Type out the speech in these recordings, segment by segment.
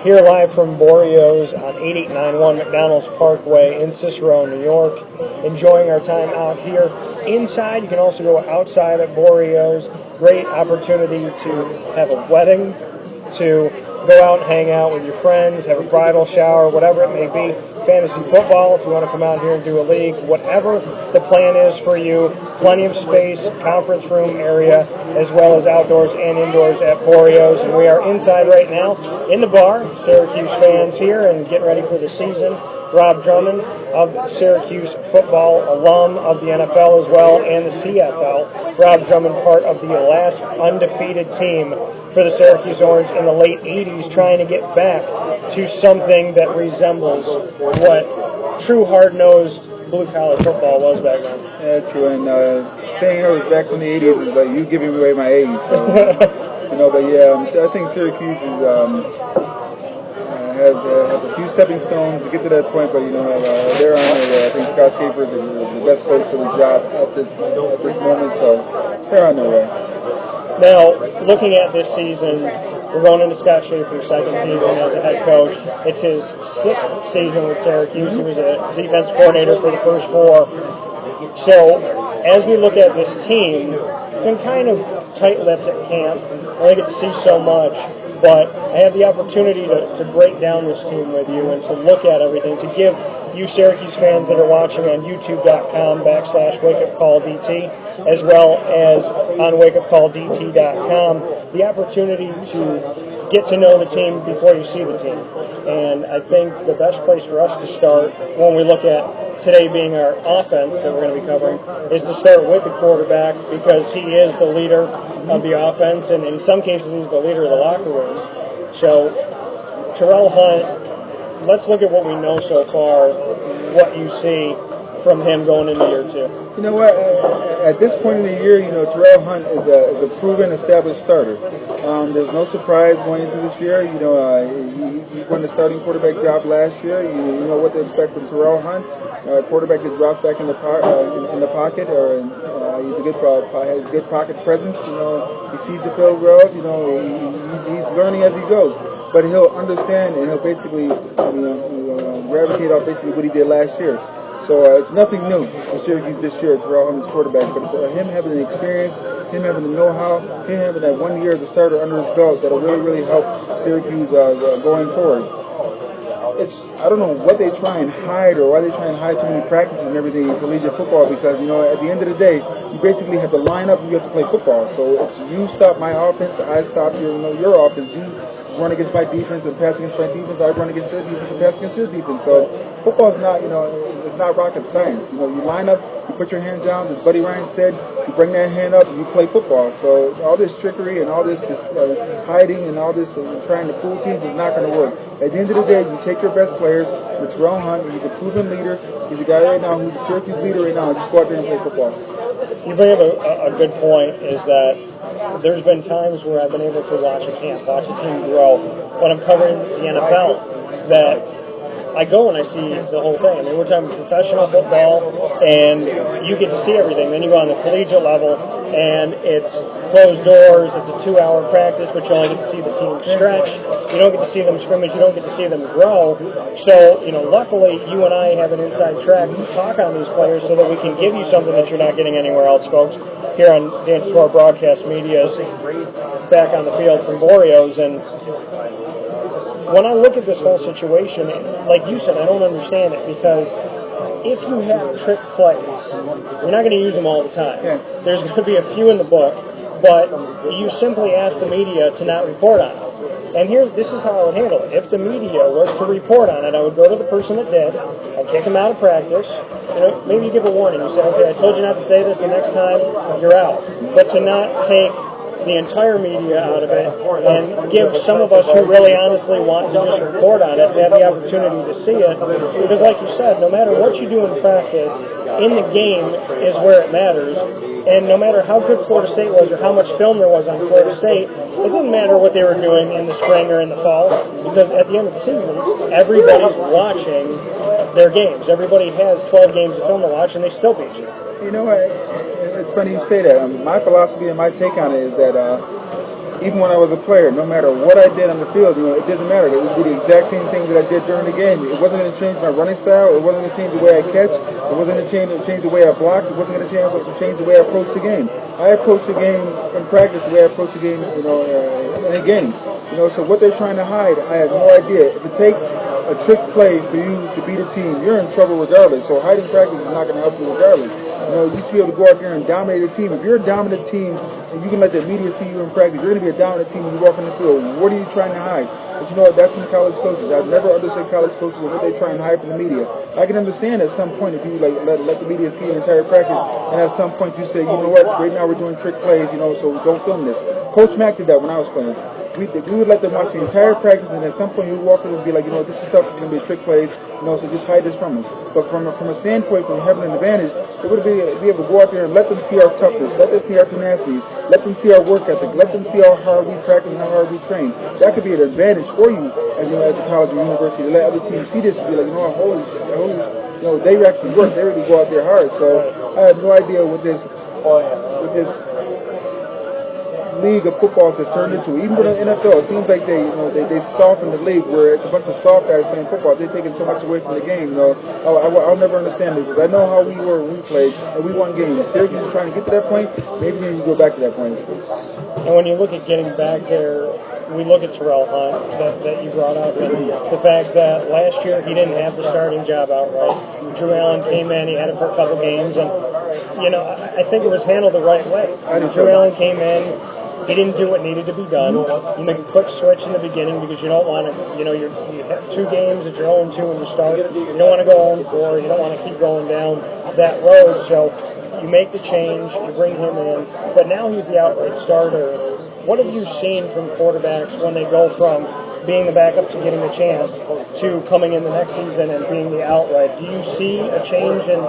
here live from Borio's on 8891 McDonnells Parkway in Cicero, New York. Enjoying our time out here inside. You can also go outside at Borio's. Great opportunity to have a wedding, to go out and hang out with your friends, have a bridal shower, whatever it may be. Fantasy football, if you want to come out here and do a league, whatever the plan is for you. Plenty of space, conference room area, as well as outdoors and indoors at Borio's. And we are inside right now in the bar. Syracuse fans here and getting ready for the season. Rob Drummond of Syracuse football, alum of the NFL as well, and the CFL. Rob Drummond, part of the last undefeated team for the Syracuse Orange in the late 80s, trying to get back to something that resembles what true hard-nosed blue-collar football was back then. Yeah, true. And saying I was back from the 80s is like you giving away my age. So, but yeah, so I think Syracuse is has a few stepping stones to get to that point, but they're on their way. I think Scott Schaefer is the best coach for the job at this moment, so they're on their way. Now, looking at this season, we're going into Scott Schaefer's second season as a head coach. It's his sixth season with Syracuse. He was a defense coordinator for the first four. So, as we look at this team, it's been kind of tight-lipped at camp. I only get to see so much, but I have the opportunity to break down this team with you and to look at everything, to give you Syracuse fans that are watching on youtube.com/wakeupcalldt, as well as on wakeupcalldt.com, the opportunity to get to know the team before you see the team. And I think the best place for us to start when we look at today being our offense that we're going to be covering is to start with the quarterback, because he is the leader of the offense, and in some cases he's the leader of the locker room. So, Terrel Hunt, let's look at what we know so far, what you see from him going into year two. You know what? At this point in the year, Terrel Hunt is a proven, established starter. There's no surprise going into this year. He won the starting quarterback job last year. You know what to expect from Terrel Hunt. Quarterback that drops back in the pocket, or he's a has good pocket presence. He sees the field route. He's learning as he goes. But he'll understand, and he'll basically gravitate off basically what he did last year. So it's nothing new for Syracuse this year, Terrel Hunt is quarterback, but it's him having the experience, him having the know-how, him having that 1 year as a starter under his belt that'll really help Syracuse going forward. I don't know what they try and hide, or why they try and hide so many practices and everything in collegiate football, because, at the end of the day, you basically have to line up and you have to play football. So it's you stop my offense, I stop your offense. You run against my defense and pass against my defense, I run against your defense and pass against your defense. So football is not, it's not rocket science. You line up, you put your hands down, as Buddy Ryan said, you bring that hand up and you play football. So all this trickery and all this hiding and all this trying to fool teams is not going to work. At the end of the day, you take your best players. It's Terrel Hunt. He's a proven leader. He's a guy right now who's a Syracuse leader right now. Just go out there and play football. You bring up a good point, is that there's been times where I've been able to watch a camp, watch a team grow. When I'm covering the NFL, that I go and I see the whole thing. I mean, we're talking professional football, and you get to see everything. Then you go on the collegiate level, and it's closed doors. It's a 2-hour practice, but you only get to see the team stretch. You don't get to see them scrimmage. You don't get to see them grow. So, luckily, you and I have an inside track to talk on these players so that we can give you something that you're not getting anywhere else, folks, here on Dan Tortora Broadcast Media's Back on the Field from Borio's. And when I look at this whole situation, like you said, I don't understand it, because if you have trick plays, you're not going to use them all the time. Yeah. There's going to be a few in the book, but you simply ask the media to not report on it. And this is how I would handle it. If the media was to report on it, I would go to the person that did, I'd kick him out of practice. Maybe you give a warning. You say, okay, I told you not to say this, the next time you're out. But to not take the entire media out of it and give some of us who really honestly want to just report on it to have the opportunity to see it, because like you said, no matter what you do in practice, in the game is where it matters. And no matter how good Florida State was or how much film there was on Florida State, it didn't matter what they were doing in the spring or in the fall, because at the end of the season, everybody's watching their games. Everybody has 12 games of film to watch, and they still beat you. You know what? It's funny you say that. My philosophy and my take on it is that even when I was a player, no matter what I did on the field, it doesn't matter. It would be the exact same thing that I did during the game. It wasn't going to change my running style. It wasn't going to change the way I catch. It wasn't going to change the way I block. It wasn't going to change the way I approach the game. I approach the game in practice the way I approach the game, in a game. So what they're trying to hide, I have no idea. If it takes a trick play for you to beat a team, you're in trouble regardless. So hiding practice is not going to help you regardless. You should be able to go out there and dominate a team. If you're a dominant team and you can let the media see you in practice, you're going to be a dominant team when you walk on the field. What are you trying to hide? But that's in college coaches. I've never understood college coaches and what they try and hide from the media. I can understand at some point if you let the media see an entire practice, and at some point you say, you know what, right now we're doing trick plays, so don't film this. Coach Mack did that when I was playing. We would let them watch the entire practice, and at some point you would walk in and be like, this is stuff that's going to be trick plays, so just hide this from them. But from a standpoint from having an advantage, it would be able to go out there and let them see our toughness, let them see our tenacity, let them see our work ethic, let them see how hard we practice and how hard we train. That could be an advantage for you as a college or university to let other teams see this and be like, holy, they actually work, they really go out there hard. So I have no idea what this league of football has turned into. Even with the NFL, it seems like they soften the league where it's a bunch of soft guys playing football. They're taking so much away from the game. I'll never understand it because I know how we were when we played and we won games. Syracuse is trying to get to that point. Maybe you go back to that point. And when you look at getting back there, we look at Terrel Hunt that you brought up, and the fact that last year he didn't have the starting job outright. Drew Allen came in, he had it for a couple games, and I think it was handled the right way. Drew Allen came in. He didn't do what needed to be done. You make a quick switch in the beginning because you don't want to, you have 2 games that you're 0-2 when you start. You don't want to go 0-4. You don't want to keep going down that road. So you make the change, you bring him in, but now he's the outright starter. What have you seen from quarterbacks when they go from being the backup to getting the chance to coming in the next season and being the outright? Do you see a change in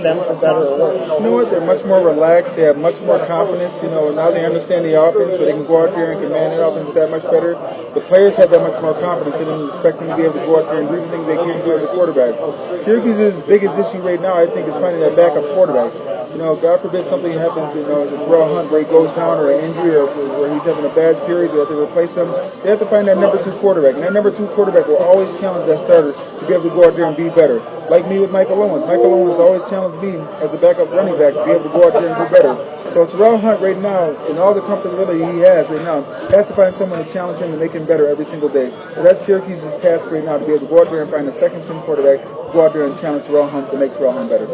them for better or worse? You know what? They're much more relaxed. They have much more confidence. Now they understand the offense, so they can go out there and command the offense that much better. The players have that much more confidence in them and expect them to be able to go out there and do the things they can't do as a quarterback. Syracuse's biggest issue right now, I think, is finding that backup quarterback. God forbid something happens, as a Terrel Hunt where he goes down or an injury or where he's having a bad series or they have to replace him. They have to find that number 2 quarterback. And that number 2 quarterback will always challenge that starter to be able to go out there and be better. Like me with Michael Owens. Michael Owens always challenged me as a backup running back to be able to go out there and do better. So Terrel Hunt right now, in all the comfortability he has right now, has to find someone to challenge him to make him better every single day. So that's Syracuse's task right now, to be able to go out there and find a second-string quarterback, go out there and challenge Terrel Hunt to make Terrel Hunt better.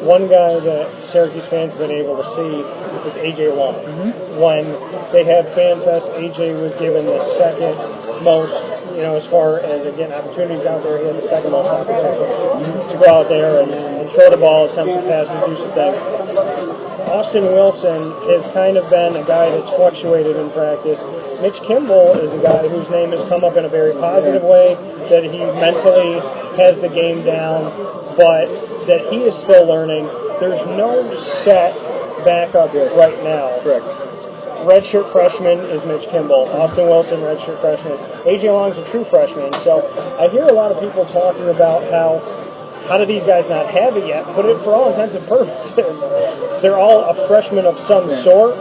One guy that Syracuse fans have been able to see is A.J. Alum. Mm-hmm. When they had FanFest, A.J. was given the second most, as far as, again, opportunities out there, he had the second most opportunity to go out there and throw the ball, attempt some passes, do some things. Austin Wilson has kind of been a guy that's fluctuated in practice. Mitch Kimball is a guy whose name has come up in a very positive way, that he mentally has the game down, but that he is still learning. There's no set backup right now. Correct. Redshirt freshman is Mitch Kimball. Austin Wilson, redshirt freshman. A.J. Long's a true freshman. So I hear a lot of people talking about how do these guys not have it yet? But for all intents and purposes, they're all a freshman of some sort.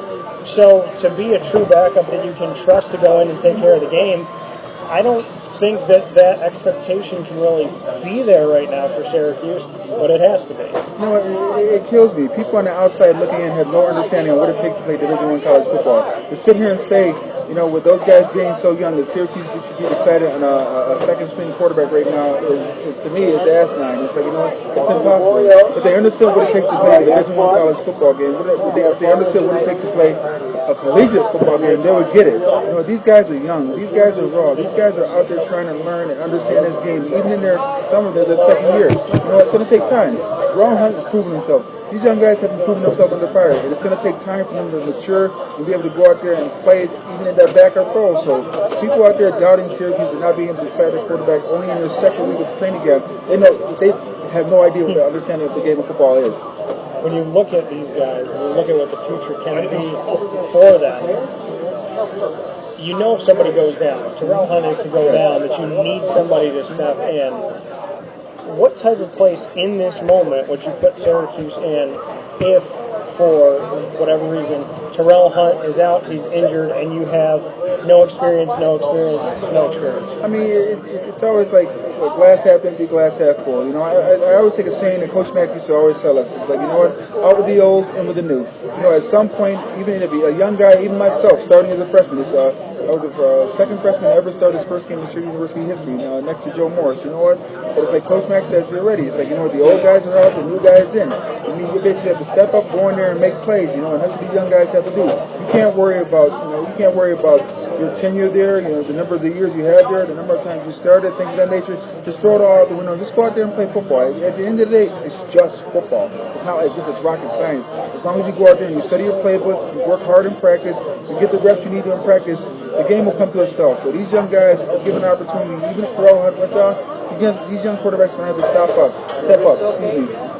So to be a true backup that you can trust to go in and take care of the game, I don't think that expectation can really be there right now for Syracuse, but it has to be. It kills me. People on the outside looking in have no understanding of what it takes to play Division I college football. To sit here and say, with those guys being so young, that Syracuse should be decided on a second-string quarterback right now, to me, is asinine. It's like, it's impossible. If they understood what it takes to play a Division I college football game, if they understood what it takes to play a collegiate football game, they would get it. These guys are young. These guys are raw. These guys are out there trying to learn and understand this game, even in some of their second year. It's going to take time. Terrel Hunt has proven himself. These young guys haven't proven themselves under fire, and it's going to take time for them to mature and be able to go out there and play even in that backup role. So people out there doubting Syracuse and not being able to decide their quarterback only in their second week of training camp, they have no idea what their understanding of the game of football is. When you look at these guys, when you look at what the future can be for them, if somebody goes down, Terrel Hunt is to go down, that you need somebody to step in. What type of place in this moment would you put Syracuse in if, for whatever reason, Terrel Hunt is out, he's injured, and you have no experience. I mean, it's always like glass half empty, glass half full. You know, I always take a saying that Coach Mack used to always tell us. It's like, you know what, out with the old and with the new. You know, at some point, even if a young guy, even myself, starting as a freshman, I was the second freshman to ever start his first game in Syracuse University history, next to Joe Morris. You know what? But it's like Coach Mack says here already. It's like, you know what, the old guys are out, the new guys in. I mean, you basically have to step up, go in there, and make plays. You know, and that's what these young guys have to do. You can't worry about your tenure there, you know, the number of the years you have there, the number of times you started, things of that nature. Just throw it all out the window. Just go out there and play football. At the end of the day, it's just football. It's not as if it's rocket science. As long as you go out there and you study your playbooks, you work hard in practice, you get the reps you need to in practice, the game will come to itself. So these young guys are given an opportunity. Even if Terrel Hunt went down, these young quarterbacks are going to have to step up.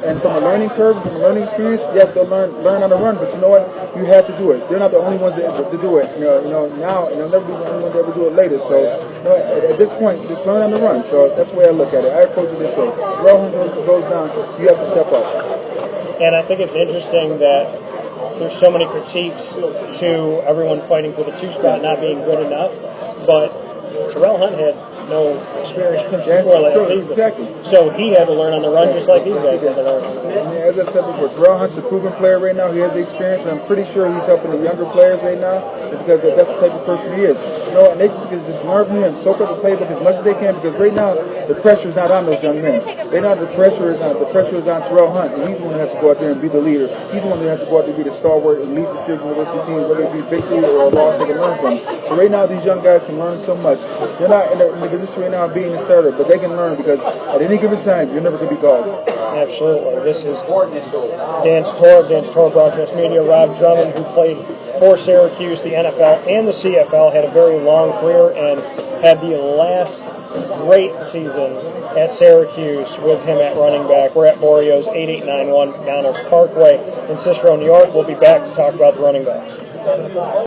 And from a learning curve, from a learning experience, yes, they'll learn on the run. But you know what? You have to do it. They're not the only ones to do it. You know, now, and they'll never be the only ones to ever do it later. So, you know, at this point, just learn on the run. So that's the way I look at it. I approach it this way. Terrel Hunt goes down, you have to step up. And I think it's interesting that there's so many critiques to everyone fighting for the 2 spot not being good enough, but Terrel Hunt had no experience before last season. Exactly. So he had to learn on the run just like these guys had to learn. As I said before, Terrel Hunt's a proven player right now. He has the experience, and I'm pretty sure he's helping the younger players right now because that's the type of person he is. You know, and they just learn from him, soak up the playbook as much as they can because right now the pressure is not on those young men. Right now the pressure is on Terrel Hunt, and he's the one that has to go out there and be the leader. He's the one that has to go out there and be the stalwart and lead the Syracuse University team, whether it be victory or a loss, they can learn from. So right now these young guys can learn so much. They're not in the position right now of being a starter, but they can learn because at any given time you're never going to be called. Absolutely. This is Dan Tortora Broadcast Media. Rob Drummond, who played for Syracuse, the NFL, and the CFL, had a very long career and had the last great season at Syracuse with him at running back. We're at Borio's 8891 McDonnells Parkway in Cicero, New York. We'll be back to talk about the running backs.